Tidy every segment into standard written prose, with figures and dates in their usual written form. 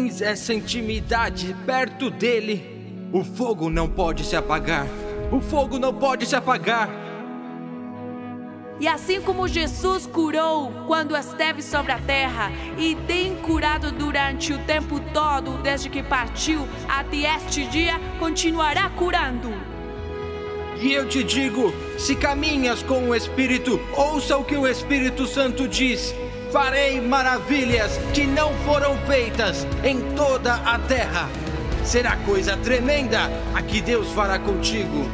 tens essa intimidade perto dele, o fogo não pode se apagar. O fogo não pode se apagar. E assim como Jesus curou quando esteve sobre a terra e tem curado durante o tempo todo, desde que partiu até este dia, continuará curando. E eu te digo, se caminhas com o Espírito, ouça o que o Espírito Santo diz. Farei maravilhas que não foram feitas em toda a terra. Será coisa tremenda a que Deus fará contigo.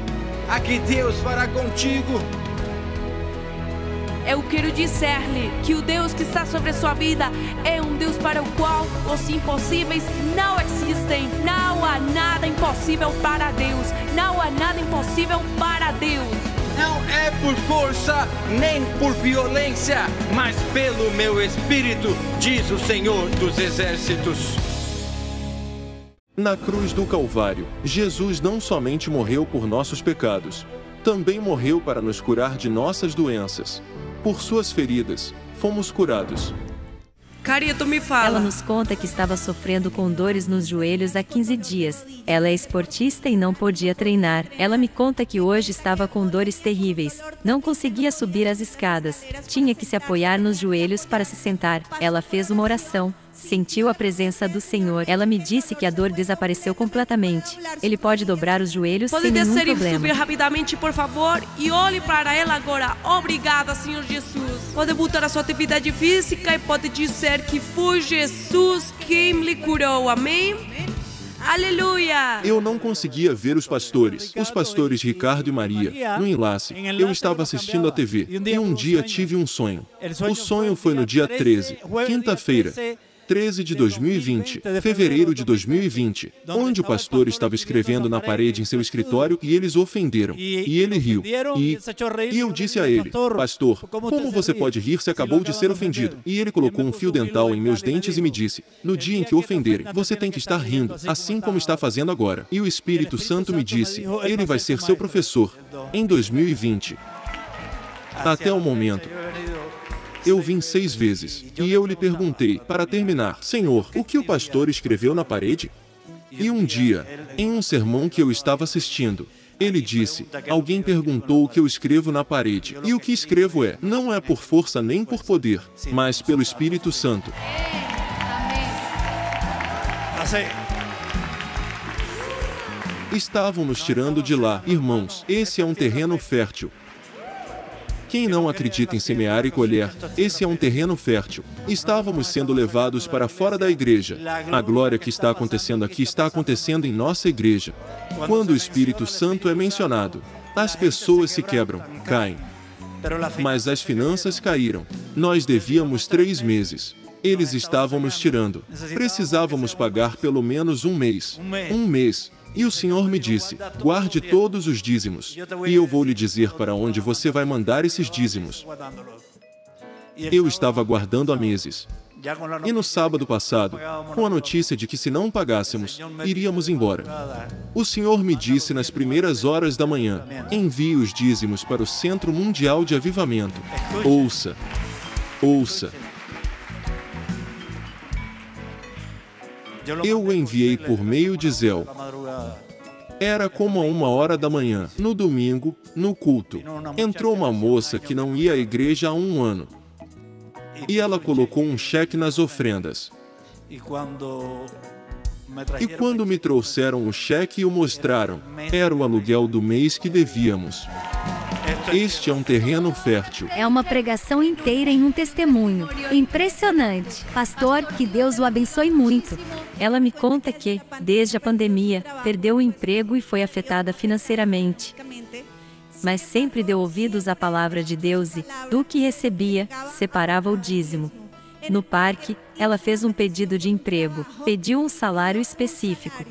A que Deus fará contigo. Eu quero dizer-lhe que o Deus que está sobre a sua vida é um Deus para o qual os impossíveis não existem. Não há nada impossível para Deus. Não há nada impossível para Deus. Não é por força, nem por violência, mas pelo meu Espírito, diz o Senhor dos Exércitos. Na cruz do Calvário, Jesus não somente morreu por nossos pecados, também morreu para nos curar de nossas doenças. Por suas feridas, fomos curados. Carito, me fala. Ela nos conta que estava sofrendo com dores nos joelhos há 15 dias. Ela é esportista e não podia treinar. Ela me conta que hoje estava com dores terríveis. Não conseguia subir as escadas. Tinha que se apoiar nos joelhos para se sentar. Ela fez uma oração. Sentiu a presença do Senhor. Ela me disse que a dor desapareceu completamente. Ele pode dobrar os joelhos sem nenhum problema. Pode descer e subir rapidamente, por favor, e olhe para ela agora. Obrigada, Senhor Jesus. Pode botar a sua atividade física e pode dizer que foi Jesus quem lhe curou. Amém? Aleluia! Eu não conseguia ver os pastores Ricardo e Maria, no enlace. Eu estava assistindo a TV e um dia tive um sonho. O sonho foi no dia 13, quinta-feira. 13 de 2020, fevereiro de 2020, onde o pastor estava escrevendo na parede em seu escritório e eles o ofenderam. E ele riu. E eu disse a ele, pastor, como você pode rir se acabou de ser ofendido? E ele colocou um fio dental em meus dentes e me disse, no dia em que o ofenderem, você tem que estar rindo, assim como está fazendo agora. E o Espírito Santo me disse, ele vai ser seu professor, em 2020. Até o momento. Eu vim 6 vezes, e eu lhe perguntei, para terminar, Senhor, o que o pastor escreveu na parede? E um dia, em um sermão que eu estava assistindo, ele disse, alguém perguntou o que eu escrevo na parede, e o que escrevo não é por força nem por poder, mas pelo Espírito Santo. Estavam nos tirando de lá, irmãos, esse é um terreno fértil. Quem não acredita em semear e colher, esse é um terreno fértil. Estávamos sendo levados para fora da igreja. A glória que está acontecendo aqui está acontecendo em nossa igreja. Quando o Espírito Santo é mencionado, as pessoas se quebram, caem. Mas as finanças caíram. Nós devíamos 3 meses. Eles estavam nos tirando. Precisávamos pagar pelo menos um mês. Um mês. E o Senhor me disse, guarde todos os dízimos, e eu vou lhe dizer para onde você vai mandar esses dízimos. Eu estava guardando há meses. E no sábado passado, com a notícia de que se não pagássemos, iríamos embora. O Senhor me disse nas primeiras horas da manhã, envie os dízimos para o Centro Mundial de Avivamento. Ouça, ouça. Eu o enviei por meio de Zelle. Era como a 1h da manhã, no domingo, no culto. Entrou uma moça que não ia à igreja há 1 ano. E ela colocou um cheque nas ofrendas. E quando me trouxeram o cheque e o mostraram, era o aluguel do mês que devíamos. Este é um terreno fértil. É uma pregação inteira em um testemunho. Impressionante. Pastor, que Deus o abençoe muito. Ela me conta que, desde a pandemia, perdeu o emprego e foi afetada financeiramente. Mas sempre deu ouvidos à palavra de Deus e, do que recebia, separava o dízimo. No parque, ela fez um pedido de emprego, pediu um salário específico.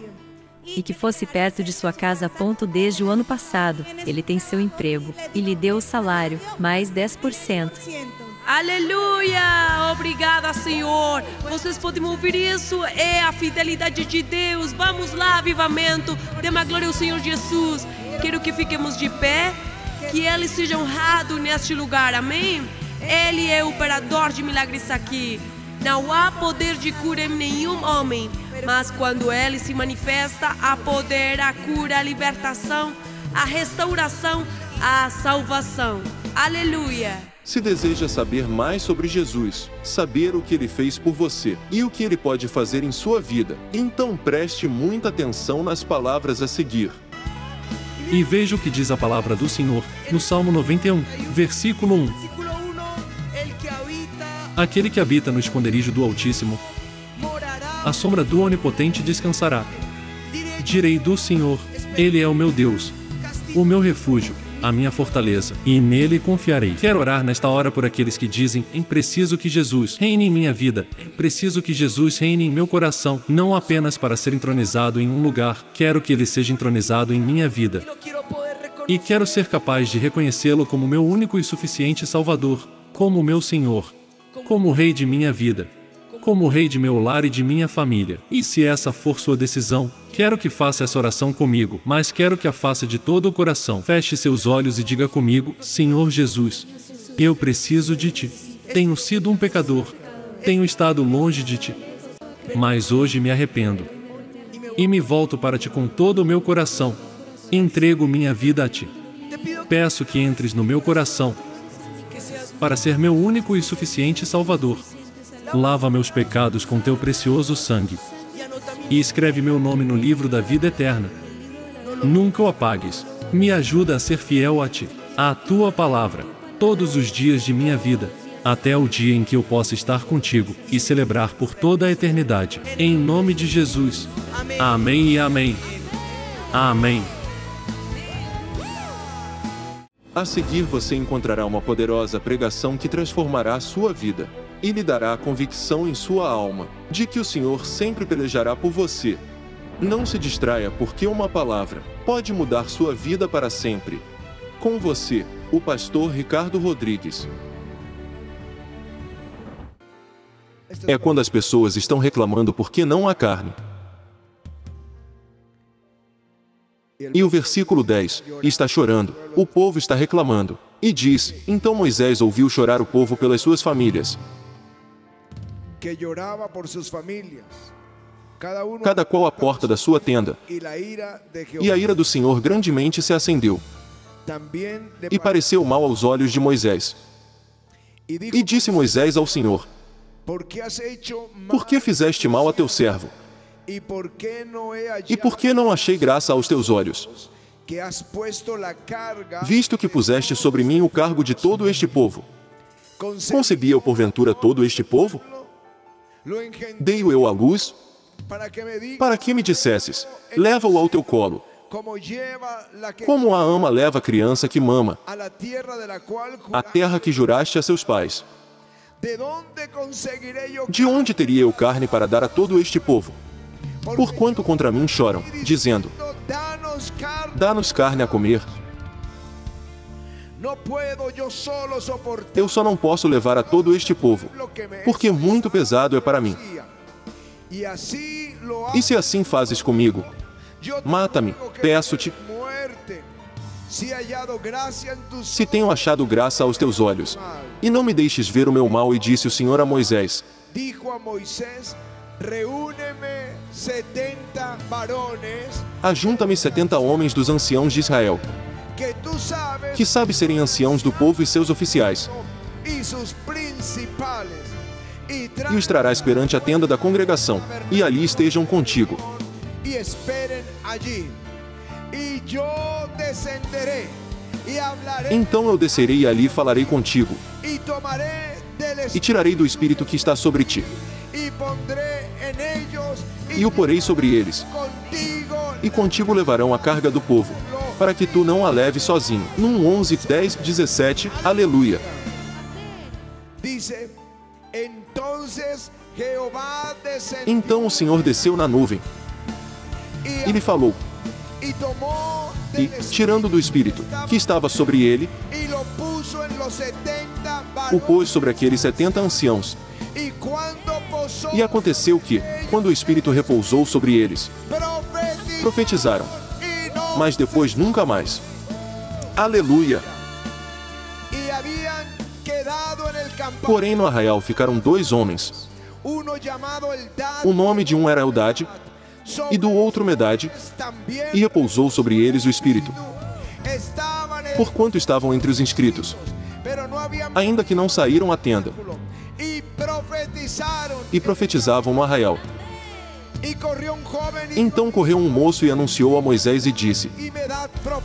E que fosse perto de sua casa. Desde o ano passado, ele tem seu emprego e lhe deu o salário, mais 10%. Aleluia! Obrigada, Senhor. Vocês podem ouvir isso? É a fidelidade de Deus. Vamos lá, avivamento. Dê uma glória ao Senhor Jesus. Quero que fiquemos de pé, que Ele seja honrado neste lugar. Amém? Ele é o operador de milagres aqui. Não há poder de cura em nenhum homem, mas quando ele se manifesta, há poder, a cura, a libertação, a restauração, a salvação. Aleluia! Se deseja saber mais sobre Jesus, saber o que Ele fez por você e o que Ele pode fazer em sua vida, então preste muita atenção nas palavras a seguir. E veja o que diz a palavra do Senhor, no Salmo 91, versículo 1. Aquele que habita no esconderijo do Altíssimo, à sombra do Onipotente descansará. Direi do Senhor, Ele é o meu Deus, o meu refúgio, a minha fortaleza, e nele confiarei. Quero orar nesta hora por aqueles que dizem: é preciso que Jesus reine em minha vida, é preciso que Jesus reine em meu coração, não apenas para ser entronizado em um lugar, quero que Ele seja entronizado em minha vida. E quero ser capaz de reconhecê-lo como meu único e suficiente Salvador, como meu Senhor, como o Rei de minha vida, como o Rei de meu lar e de minha família. E se essa for sua decisão, quero que faça essa oração comigo, mas quero que a faça de todo o coração. Feche seus olhos e diga comigo: Senhor Jesus, eu preciso de Ti. Tenho sido um pecador, tenho estado longe de Ti, mas hoje me arrependo e me volto para Ti com todo o meu coração. Entrego minha vida a Ti. Peço que entres no meu coração para ser meu único e suficiente Salvador. Lava meus pecados com Teu precioso sangue e escreve meu nome no livro da vida eterna. Nunca o apagues. Me ajuda a ser fiel a Ti, à Tua palavra, todos os dias de minha vida, até o dia em que eu possa estar contigo e celebrar por toda a eternidade. Em nome de Jesus. Amém e amém. Amém. A seguir você encontrará uma poderosa pregação que transformará a sua vida e lhe dará a convicção em sua alma de que o Senhor sempre pelejará por você. Não se distraia, porque uma palavra pode mudar sua vida para sempre. Com você, o pastor Ricardo Rodrigues. É quando as pessoas estão reclamando porque não há carne. E o versículo 10, está chorando, o povo está reclamando. E diz: então Moisés ouviu chorar o povo pelas suas famílias. Cada qual à porta da sua tenda. E a ira do Senhor grandemente se acendeu. E pareceu mal aos olhos de Moisés. E disse Moisés ao Senhor: por que fizeste mal a teu servo? E por que não achei graça aos teus olhos? Visto que puseste sobre mim o cargo de todo este povo. Concebi eu porventura todo este povo? Dei-o eu à luz? Para que me dissesses: leva-o ao teu colo, como a ama leva a criança que mama, a terra que juraste a seus pais. De onde teria eu carne para dar a todo este povo? Porquanto contra mim choram, dizendo: dá-nos carne a comer. Eu só não posso levar a todo este povo, porque muito pesado é para mim. E se assim fazes comigo, mata-me, peço-te. Se tenho achado graça aos teus olhos, e não me deixes ver o meu mal. E disse o Senhor a Moisés: ajunta-me 70 homens dos anciãos de Israel, que sabe serem anciãos do povo e seus oficiais, e os trarás perante a tenda da congregação, e ali estejam contigo. Então eu descerei e ali falarei contigo, e tirarei do Espírito que está sobre ti, e o porei sobre eles, e contigo levarão a carga do povo, para que tu não a leves sozinho. Num 11, 10, 17, aleluia. Então o Senhor desceu na nuvem, e lhe falou, e, tirando do Espírito que estava sobre ele, o pôs sobre aqueles 70 anciãos. E aconteceu que, quando o Espírito repousou sobre eles, profetizaram, mas depois nunca mais. Aleluia! Porém no arraial ficaram 2 homens, O nome de um era Eldade, e do outro Medade, e repousou sobre eles o Espírito, porquanto estavam entre os inscritos, ainda que não saíram à tenda, e profetizavam no arraial. Então correu um moço e anunciou a Moisés e disse: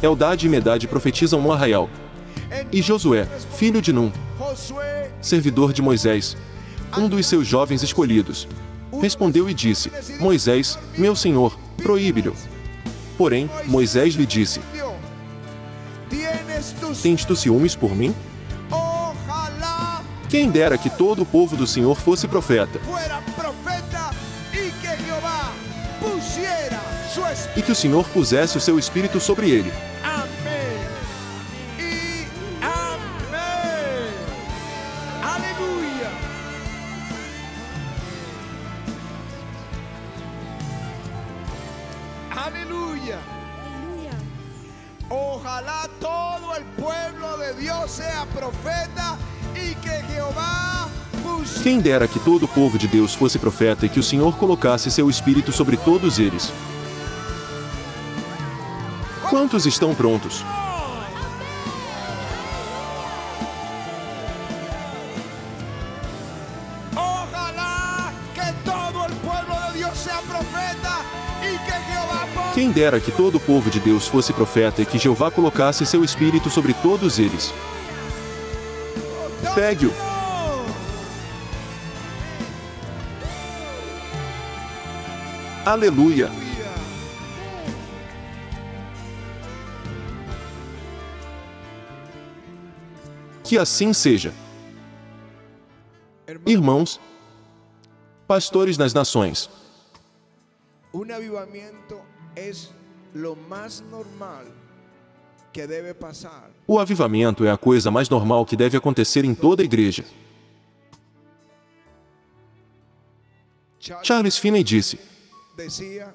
Eldade e Medade profetizam no arraial. E Josué, filho de Num, servidor de Moisés, um dos seus jovens escolhidos, respondeu e disse: Moisés, meu senhor, proíbe-lhe. Porém, Moisés lhe disse: Tens tu ciúmes por mim? Quem dera que todo o povo do Senhor fosse profeta, e que o Senhor pusesse o seu Espírito sobre ele. Amém e amém. Aleluia. Aleluya. Ojalá todo el pueblo de Dios sea profeta y que Jehová pusiera. Quem dera que todo o povo de Deus fosse profeta e que o Senhor colocasse seu Espírito sobre todos eles. Quantos estão prontos? Ojalá que todo el pueblo de Dios sea profeta y que Jehová ponga. Quem dera que todo o povo de Deus fosse profeta e que Jeová colocasse seu Espírito sobre todos eles. Pegue-o. Aleluia. Que assim seja. Irmãos, pastores nas nações, Un avivamiento es lo más normal que debe pasar. o avivamento é a coisa mais normal que deve acontecer em toda a igreja. Charles Finney disse: Decía,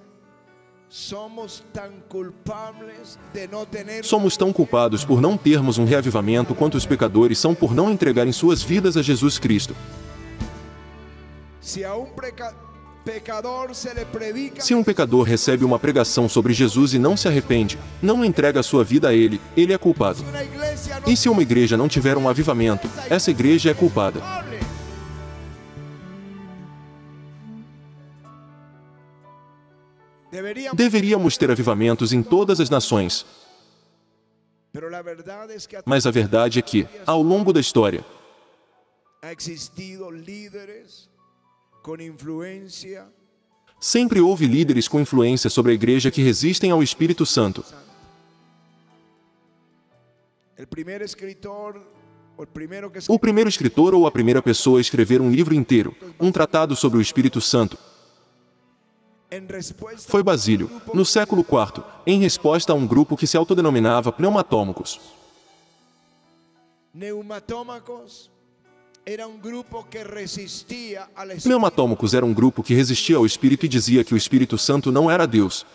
somos tan culpables de no tener. Somos tão culpados por não termos um reavivamento quanto os pecadores são por não entregarem suas vidas a Jesus Cristo. Si a un pecador se le predica. Se um pecador recebe uma pregação sobre Jesus e não se arrepende, não entrega a sua vida a ele, ele é culpado. Una iglesia no E se uma igreja não tiver um avivamento, essa igreja é culpada. culpable. Deveríamos ter avivamentos em todas as nações, Pero la verdad es que mas a verdade é que, ao longo da história, ha existido líderes con influencia. sempre houve líderes com influência sobre a igreja que resistem ao Espírito Santo. El primer escritor o el primero que O primeiro escritor ou a primeira pessoa a escrever um livro inteiro, um tratado sobre o Espírito Santo, en respuesta foi Basílio, no século IV, em resposta a um grupo que se autodenominava pneumatômicos. Neumatómacos era un grupo que resistía al Espíritu. Pneumatômicos era um grupo que resistia ao Espírito e dizia que o Espírito Santo não era Deus.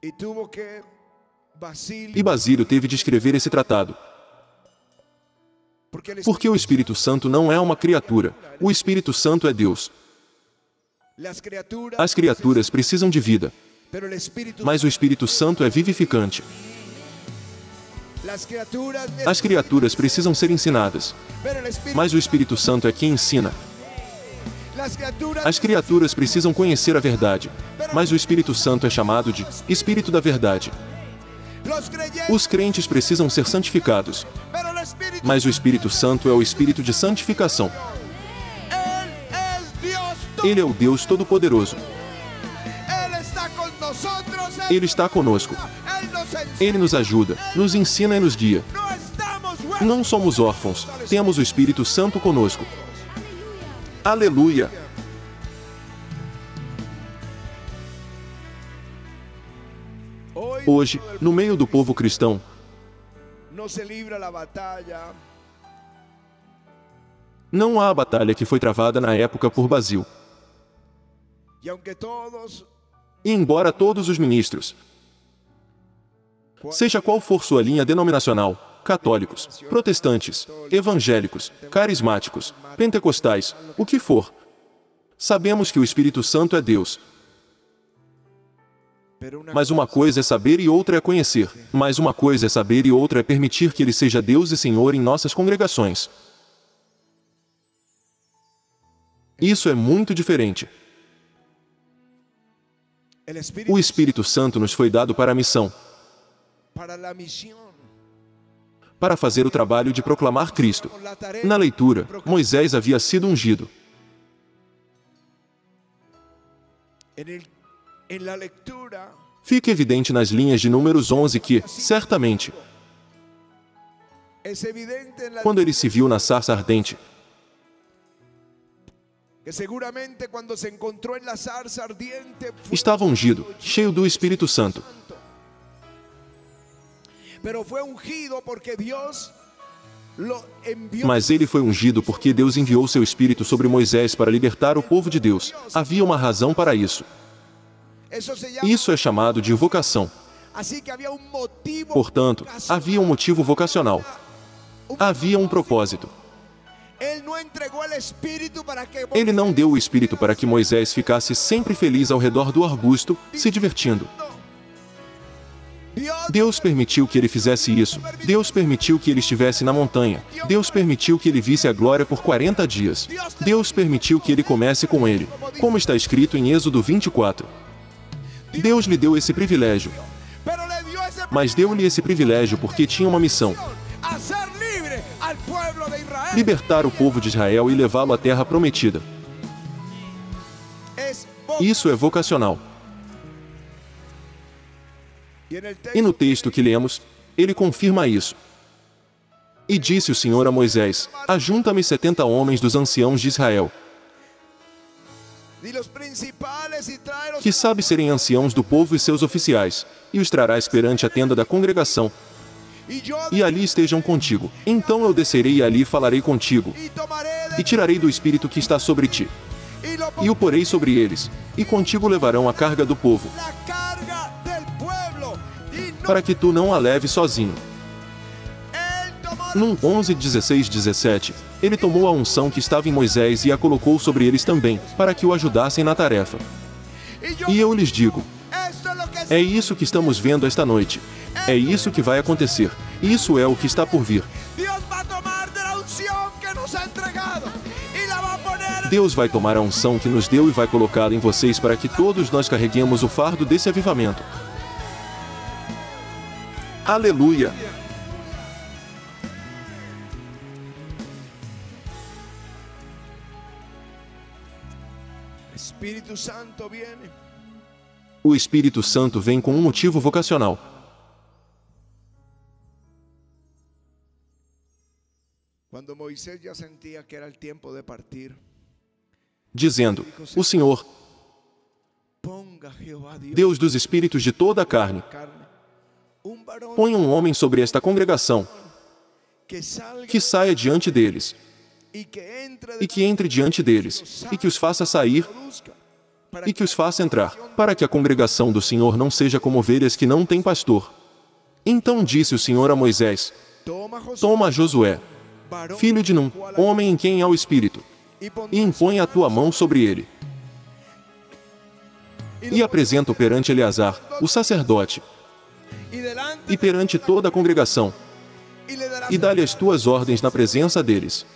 Y tuvo que Basílio, E Basílio teve de escrever esse tratado, porque o Espírito Santo não é uma criatura, o Espírito Santo é Deus. As criaturas precisam de vida, pero el Espíritu, mas o Espírito Santo é vivificante. As criaturas precisam ser ensinadas, pero el Espíritu, mas o Espírito Santo é quem ensina. As criaturas precisam conhecer a verdade, mas o Espírito Santo é chamado de Espírito da Verdade. los creyentes, Os crentes precisam ser santificados, pero el Espíritu, mas o Espírito Santo é o Espírito de santificação. Él es Dios, Ele é o Deus Todo-Poderoso. Él está con nosotros, Ele está conosco. Él nos enseña. Ele nos ajuda, nos ensina e nos guia. No estamos huérfanos. Não somos órfãos, temos o Espírito Santo conosco. Aleluia! Hoje, no meio do povo cristão, no se libra la batalla não há a batalha que foi travada na época por Basílio. y aunque todos, E embora todos os ministros, seja qual for sua linha denominacional, católicos, protestantes, evangélicos, carismáticos, pentecostais, o que for. Sabemos que o Espírito Santo é Deus. Mas uma coisa é saber e outra é conhecer. Mas uma coisa é saber e outra é permitir que Ele seja Deus e Senhor em nossas congregações. Isso é muito diferente. O Espírito Santo nos foi dado para a missão. Para fazer o trabalho de proclamar Cristo. Na leitura, Moisés havia sido ungido. Fica evidente nas linhas de Números 11 que, certamente, quando ele se viu na sarça ardente, estava ungido, cheio do Espírito Santo. Mas ele foi ungido porque Deus enviou seu Espírito sobre Moisés para libertar o povo de Deus. Havia uma razão para isso. Isso é chamado de vocação. Portanto, havia um motivo vocacional. Havia um propósito. Ele não deu o Espírito para que Moisés ficasse sempre feliz ao redor do arbusto, se divertindo. Deus permitiu que ele fizesse isso. Deus permitiu que ele estivesse na montanha. Deus permitiu que ele visse a glória por 40 dias. Deus permitiu que ele comece com ele, como está escrito em Êxodo 24. Deus lhe deu esse privilégio. Mas deu-lhe esse privilégio porque tinha uma missão: libertar o povo de Israel e levá-lo à terra prometida. Isso é vocacional. E no texto que lemos, ele confirma isso. E disse o Senhor a Moisés: ajunta-me 70 homens dos anciãos de Israel, que sabe serem anciãos do povo e seus oficiais, e os trarás perante a tenda da congregação, e ali estejam contigo. Então eu descerei e ali falarei contigo, e tirarei do Espírito que está sobre ti, e o porei sobre eles, e contigo levarão a carga do povo, para que tu não a leves sozinho. Num 11, 16, 17, ele tomou a unção que estava em Moisés e a colocou sobre eles também, para que o ajudassem na tarefa. E eu lhes digo, é isso que estamos vendo esta noite. É isso que vai acontecer. Isso é o que está por vir. Deus vai tomar a unção que nos deu e vai colocá-la em vocês para que todos nós carreguemos o fardo desse avivamento. Aleluia! O Espírito Santo vem com um motivo vocacional. Dizendo, o Senhor, Deus dos espíritos de toda a carne, põe um homem sobre esta congregação, que saia diante deles, e que entre diante deles, e que os faça sair, e que os faça entrar, para que a congregação do Senhor não seja como ovelhas que não têm pastor. Então disse o Senhor a Moisés, toma Josué, filho de Num, homem em quem há o Espírito, e impõe a tua mão sobre ele. E apresenta-o perante Eleazar, o sacerdote, e perante toda a congregação, e dá-lhe as tuas ordens na presença deles.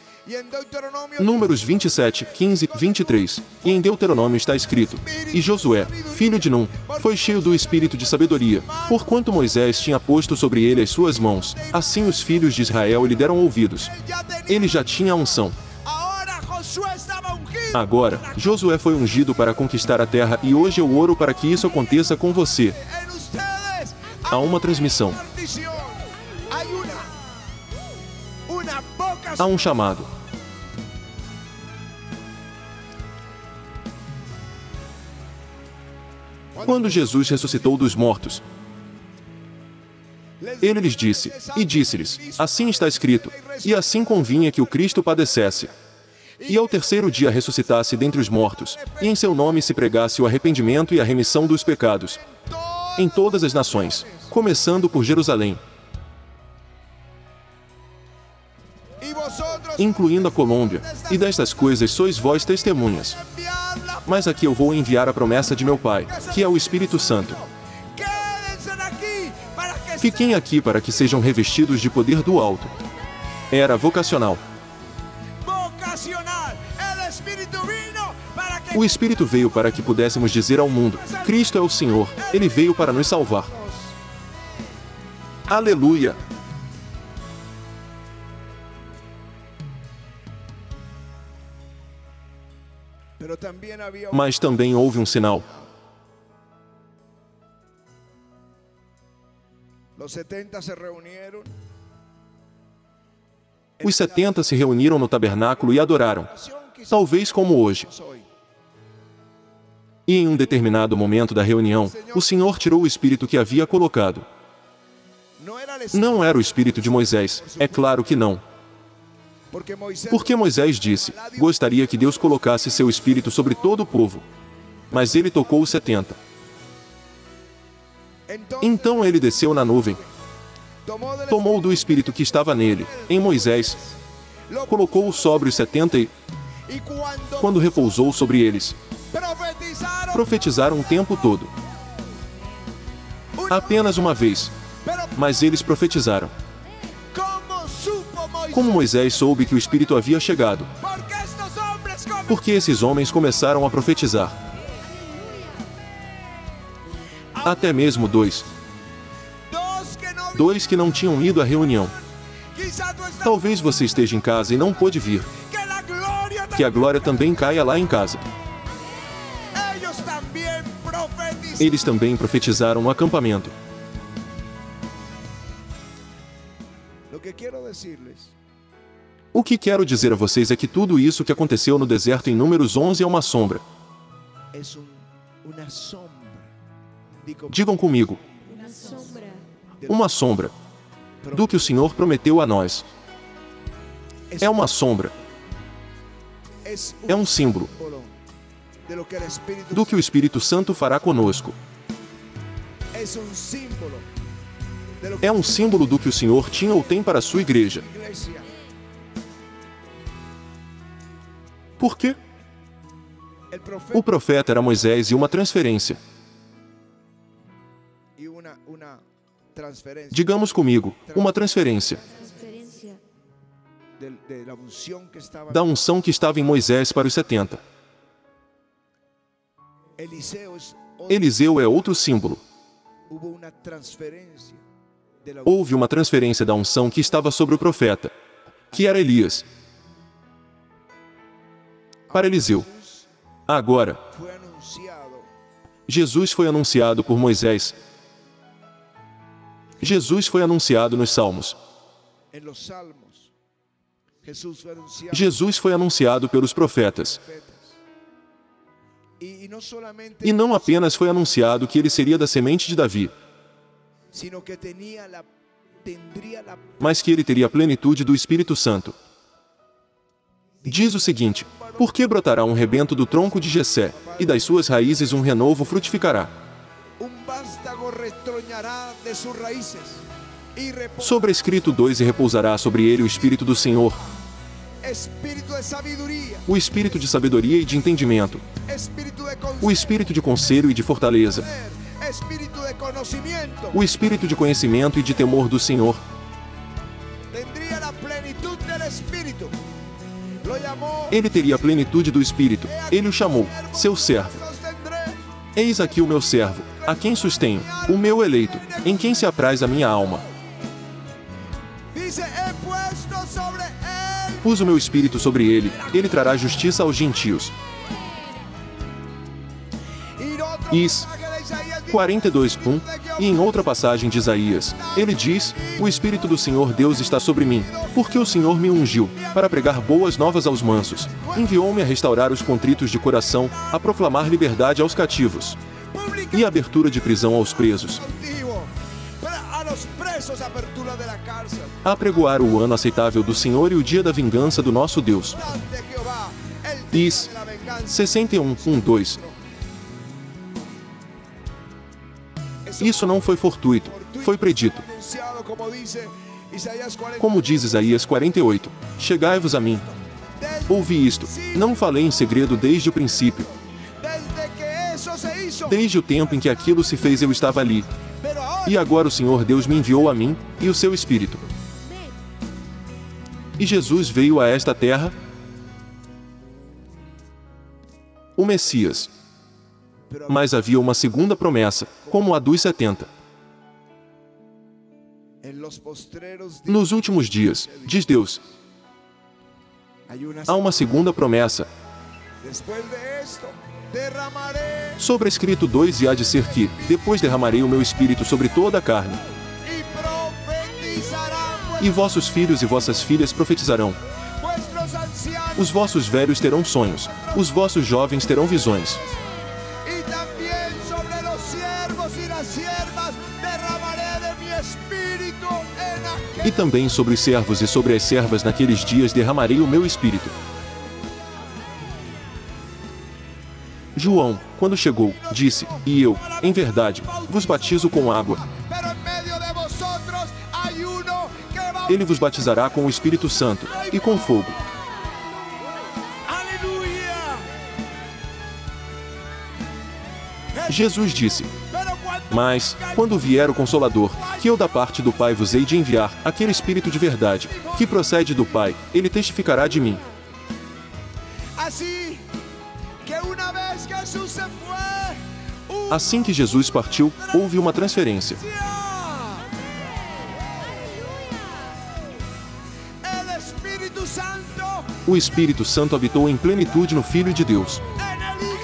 Números 27, 15, 23. E em Deuteronômio está escrito, e Josué, filho de Num, foi cheio do espírito de sabedoria, porquanto Moisés tinha posto sobre ele as suas mãos, assim os filhos de Israel lhe deram ouvidos. Ele já tinha a unção. Agora, Josué foi ungido para conquistar a terra e hoje eu oro para que isso aconteça com você. Há uma transmissão. Há um chamado. Quando Jesus ressuscitou dos mortos, ele lhes disse, e disse-lhes, assim está escrito, e assim convinha que o Cristo padecesse, e ao terceiro dia ressuscitasse dentre os mortos, e em seu nome se pregasse o arrependimento e a remissão dos pecados, em todas as nações, começando por Jerusalém. incluindo a Colômbia, e destas coisas sois vós testemunhas. Mas aqui eu vou enviar a promessa de meu Pai, que é o Espírito Santo. Fiquem aqui para que sejam revestidos de poder do alto. Era vocacional. O Espírito veio para que pudéssemos dizer ao mundo: Cristo é o Senhor, Ele veio para nos salvar. Aleluia! Mas também houve um sinal. Os 70 se reuniram no tabernáculo e adoraram, talvez como hoje. E em um determinado momento da reunião, o Senhor tirou o espírito que havia colocado. Não era o espírito de Moisés, é claro que não. Porque Moisés disse: gostaria que Deus colocasse seu espírito sobre todo o povo. Mas ele tocou os 70. Então ele desceu na nuvem, tomou do espírito que estava nele, em Moisés, colocou-o sobre os 70 e, quando repousou sobre eles, profetizaram o tempo todo. Apenas uma vez. Mas eles profetizaram. Como Moisés soube que o Espírito havia chegado? Porque esses homens começaram a profetizar. Até mesmo dois que não tinham ido à reunião. Talvez você esteja em casa e não pôde vir. Que a glória também caia lá em casa. Eles também profetizaram no acampamento. O que quero dizer a vocês é que tudo isso que aconteceu no deserto em Números 11 é uma sombra. Digam comigo. Uma sombra do que o Senhor prometeu a nós. É uma sombra. É um símbolo do que o Espírito Santo fará conosco. É um símbolo do que o Senhor tinha ou tem para a sua igreja. Por quê? O profeta era Moisés e uma transferência. Digamos comigo, uma transferência da unção que estava em Moisés para os 70. Eliseu é outro símbolo. Houve uma transferência da unção que estava sobre o profeta, que era Elias, para Eliseu. Agora, Jesus foi anunciado por Moisés. Jesus foi anunciado nos Salmos. Jesus foi anunciado pelos profetas. E não apenas foi anunciado que ele seria da semente de Davi, mas que ele teria a plenitude do Espírito Santo. Diz o seguinte: porque brotará um rebento do tronco de Jessé, e das suas raízes um renovo frutificará. Sobrescrito 2: e repousará sobre ele o Espírito do Senhor, o Espírito de sabedoria e de entendimento, o Espírito de conselho e de fortaleza, o Espírito de conhecimento e de temor do Senhor. Ele teria a plenitude do Espírito. Ele o chamou seu servo. Eis aqui o meu servo, a quem sustenho, o meu eleito, em quem se apraz a minha alma. Pus o meu Espírito sobre ele, ele trará justiça aos gentios. Is 42:1, e em outra passagem de Isaías, ele diz: o Espírito do Senhor Deus está sobre mim, porque o Senhor me ungiu, para pregar boas novas aos mansos, enviou-me a restaurar os contritos de coração, a proclamar liberdade aos cativos, e abertura de prisão aos presos, a apregoar o ano aceitável do Senhor e o dia da vingança do nosso Deus. Is 61:1-2. Isso não foi fortuito, foi predito. Como diz Isaías 48, chegai-vos a mim. Ouvi isto, não falei em segredo desde o princípio. Desde o tempo em que aquilo se fez eu estava ali. E agora o Senhor Deus me enviou a mim, e o seu Espírito. E Jesus veio a esta terra, o Messias. Mas havia uma segunda promessa, como a dos 70. Nos últimos dias, diz Deus, há uma segunda promessa. Sobrescrito 2 e há de ser que, depois derramarei o meu Espírito sobre toda a carne. E vossos filhos e vossas filhas profetizarão. Os vossos velhos terão sonhos. Os vossos jovens terão visões. E também sobre os servos e sobre as servas naqueles dias derramarei o meu Espírito. João, quando chegou, disse, e eu, em verdade, vos batizo com água. Ele vos batizará com o Espírito Santo, e com fogo. Jesus disse, mas, quando vier o Consolador, que eu da parte do Pai vos hei de enviar, aquele Espírito de verdade, que procede do Pai, ele testificará de mim. Assim que Jesus partiu, houve uma transferência. O Espírito Santo habitou em plenitude no Filho de Deus.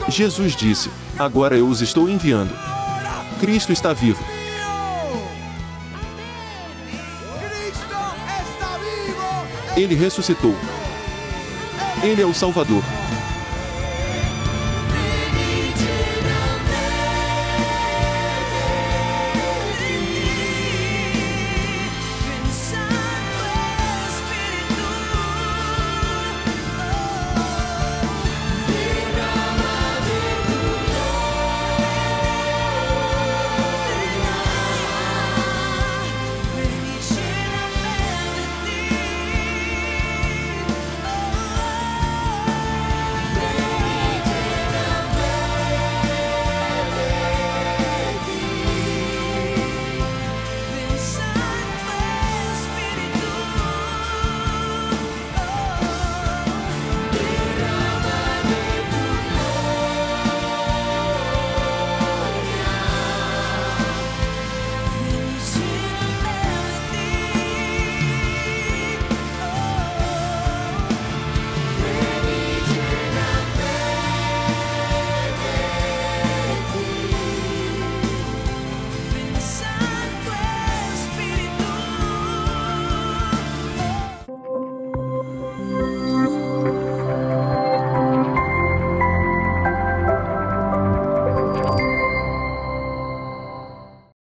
Jesus disse, agora eu os estou enviando. Cristo está vivo. Ele ressuscitou. Ele é o Salvador.